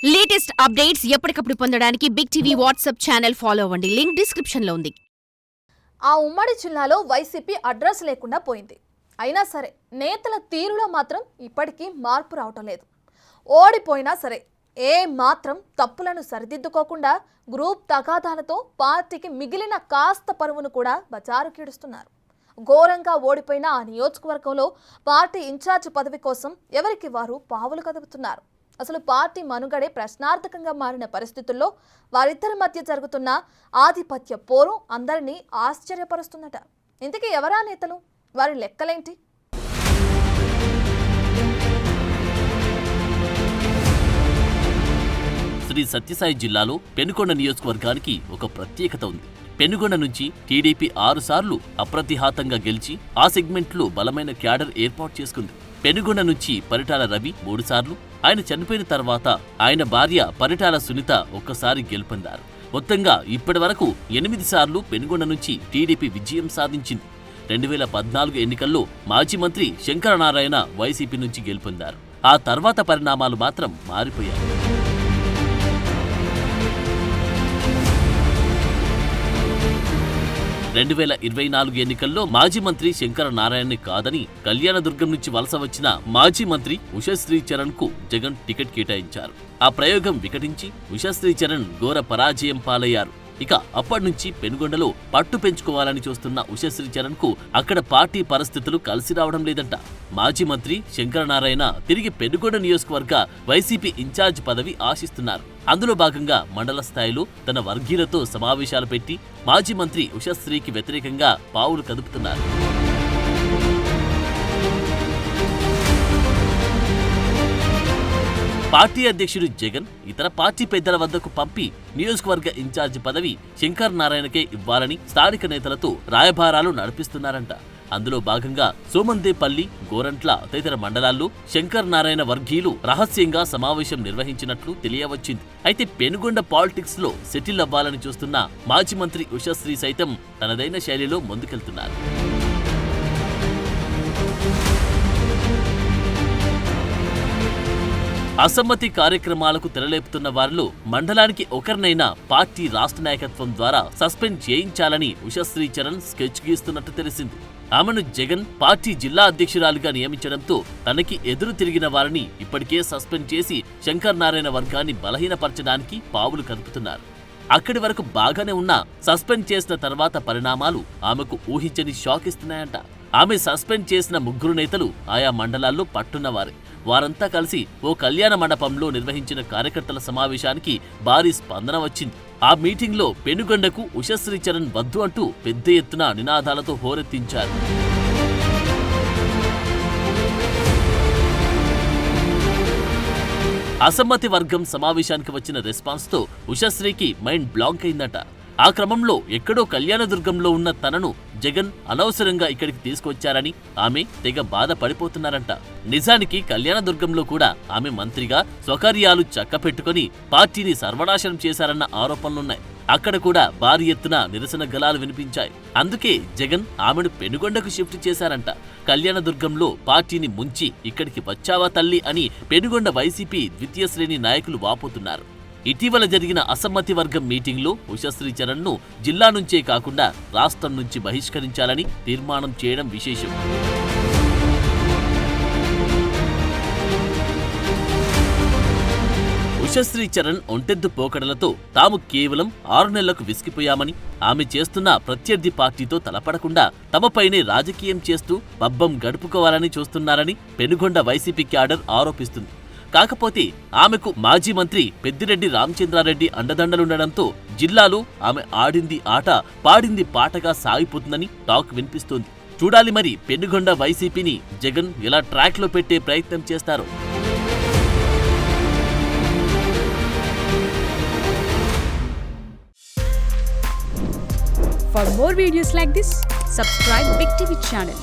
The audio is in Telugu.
లేటెస్ట్ అప్డేట్స్ ఎప్పటికప్పుడు పొందడానికి big TV WhatsApp channel follow అవ్వండి. లింక్ డిస్క్రిప్షన్ లో ఉంది. ఆ ఉమ్మడి జిల్లాలో వైసీపీ అడ్రస్ లేకుండా పోయింది. అయినా సరే నేతల తీరులో మాత్రం ఇప్పటికీ మార్పు రావటం లేదు. ఓడిపోయినా సరే ఏ మాత్రం తప్పులను సరిదిద్దుకోకుండా గ్రూప్ తగాదాలతో పార్టీకి మిగిలిన కాస్త పరువును కూడా బజారు కీడుస్తున్నారు. ఘోరంగా ఓడిపోయిన ఆ నియోజకవర్గంలో పార్టీ ఇన్ఛార్జ్ పదవి కోసం ఎవరికి వారు పావులు కదుపుతున్నారు. అసలు పార్టీ మనుగడే ప్రశ్నార్థకంగా మారిన పరిస్థితుల్లో వారిద్దరి మధ్య జరుగుతున్న ఆధిపత్య పోరు అందరినీ ఆశ్చర్యపరుస్తుందట. ఇంతకీ ఎవరా నేతలు, వారి లెక్కలేంటి? శ్రీ సత్యసాయి జిల్లాలో పెనుకొండ నియోజకవర్గానికి ఒక ప్రత్యేకత ఉంది. పెనుగొండ నుంచి టీడీపీ 6 సార్లు అప్రతిహాతంగా గెలిచి ఆ సెగ్మెంట్లో బలమైన క్యాడర్ ఏర్పాటు చేసుకుంది. పెనుగొండ నుంచి పరిటాల రవి 3 సార్లు, ఆయన చనిపోయిన తర్వాత ఆయన భార్య పరిటాల సునీత ఒక్కసారి గెలుపొందారు. మొత్తంగా ఇప్పటి వరకు 8 సార్లు పెనుగొండ నుంచి టీడీపీ విజయం సాధించింది. 2014 ఎన్నికల్లో మాజీ మంత్రి శంకరనారాయణ వైసీపీ నుంచి గెలుపొందారు. ఆ తర్వాత పరిణామాలు మాత్రం మారిపోయాయి. 2024 ఎన్నికల్లో మాజీ మంత్రి శంకరనారాయణని కాదని కళ్యాణదుర్గం నుంచి వలస వచ్చిన మాజీ మంత్రి ఉషశ్రీ చరణ్ కు జగన్ టికెట్ కేటాయించారు. ఆ ప్రయోగం వికటించి ఉషశ్రీ చరణ్ ఘోర పరాజయం పాలయ్యారు. ఇక అప్పటినుంచి పెనుగొండలో పట్టు పెంచుకోవాలని చూస్తున్న ఉషశ్రీ చరణ్ కు అక్కడ పార్టీ పరిస్థితులు కలిసి రావడం లేదంట. మాజీ మంత్రి శంకరనారాయణ తిరిగి పెనుగొండ నియోజకవర్గ వైసీపీ ఇన్ఛార్జ్ పదవి ఆశిస్తున్నారు. అందులో భాగంగా మండల స్థాయిలో తన వర్గీయులతో సమావేశాలు పెట్టి మాజీ మంత్రి ఉషశ్రీకి వ్యతిరేకంగా పావులు కదుపుతున్నారు. పార్టీ అధ్యక్షుడు జగన్ ఇతర పార్టీ పెద్దల వద్దకు పంపి నియోజకవర్గ ఇన్ఛార్జి పదవి శంకరనారాయణకే ఇవ్వాలని స్థానిక నేతలతో రాయబారాలు నడిపిస్తున్నారంట. అందులో భాగంగా సోమందేపల్లి, గోరంట్ల తదితర మండలాల్లో శంకరనారాయణ వర్గీయులు రహస్యంగా సమావేశం నిర్వహించినట్లు తెలియవచ్చింది. అయితే పెనుగొండ పాలిటిక్స్ లో సెటిల్ అవ్వాలని చూస్తున్న మాజీ మంత్రి ఉషశ్రీ సైతం తనదైన శైలిలో ముందుకెళ్తున్నారు. అసమ్మతి కార్యక్రమాలకు తెరలేపుతున్న వారిలో మండలానికి ఒకరినైనా పార్టీ రాష్ట్ర నాయకత్వం ద్వారా సస్పెండ్ చేయించాలని ఉషశ్రీ చరణ్ స్కెచ్ గీస్తున్నట్టు తెలిసింది. ఆమెను జగన్ పార్టీ జిల్లా అధ్యక్షురాలిగా నియమించడంతో తనకి ఎదురు తిరిగిన వారిని ఇప్పటికే సస్పెండ్ చేసి శంకరనారాయణ వర్గాన్ని బలహీనపరచడానికి పావులు కదుపుతున్నారు. అక్కడి వరకు బాగానే ఉన్నా సస్పెండ్ చేసిన తర్వాత పరిణామాలు ఆమెకు ఊహించని షాక్ ఇస్తున్నాయంట. ఆమె సస్పెండ్ చేసిన 3 నేతలు ఆయా మండలాల్లో పట్టున్నవారే. వారంతా కలిసి ఓ కళ్యాణ మండపంలో నిర్వహించిన కార్యకర్తల సమావేశానికి భారీ స్పందన వచ్చింది. ఆ మీటింగ్లో పెనుగొండకు ఉషశ్రీ చరణ్ వద్దు అంటూ పెద్ద ఎత్తున నినాదాలతో హోరెత్తించారు. అసమ్మతి వర్గం సమావేశానికి వచ్చిన రెస్పాన్స్తో ఉషశ్రీకి మైండ్ బ్లాంక్ అయిందట. ఆ క్రమంలో ఎక్కడో కళ్యాణదుర్గంలో ఉన్న తనను జగన్ అనవసరంగా ఇక్కడికి తీసుకొచ్చారని ఆమె తెగ బాధపడిపోతున్నారంట. నిజానికి కళ్యాణదుర్గంలో కూడా ఆమె మంత్రిగా స్వకార్యాలు చక్కపెట్టుకుని పార్టీని సర్వనాశనం చేశారన్న ఆరోపణలున్నాయి. అక్కడ కూడా భారీ ఎత్తున నిరసన గళాలు వినిపించాయి. అందుకే జగన్ ఆమెను పెనుగొండకు షిఫ్ట్ చేశారంట. కళ్యాణదుర్గంలో పార్టీని ముంచి ఇక్కడికి వచ్చావా తల్లి అని పెనుగొండ వైసీపీ ద్వితీయ శ్రేణి నాయకులు వాపోతున్నారు. ఇటీవల జరిగిన అసమ్మతి వర్గం మీటింగ్లో ఉషశ్రీ చరణ్ను జిల్లా నుంచే కాకుండా రాష్ట్రం నుంచి బహిష్కరించాలని తీర్మానం చేయడం విశేషం. ఉషశ్రీ చరణ్ ఒంటెద్దు పోకడలతో తాము కేవలం 6 నెలలకు విసిగిపోయామని, ఆమె చేస్తున్న ప్రత్యర్థి పార్టీతో తలపడకుండా తమపైనే రాజకీయం చేస్తూ పబ్బం గడుపుకోవాలని చూస్తున్నారని పెనుగొండ వైసీపీ క్యాడర్ ఆరోపిస్తుంది. కాకపోతే ఆమెకు మాజీ మంత్రి పెద్దిరెడ్డి రామచంద్రారెడ్డి అండదండలుండడంతో జిల్లాలో ఆమె ఆడింది ఆట పాడింది పాటగా సాగిపోతుందని టాక్ వినిపిస్తోంది. చూడాలి మరి పెనుగొండ వైసీపీని జగన్ ఎలా ట్రాక్ లో పెట్టే ప్రయత్నం చేస్తారు. For more videos like this, subscribe Big TV channel.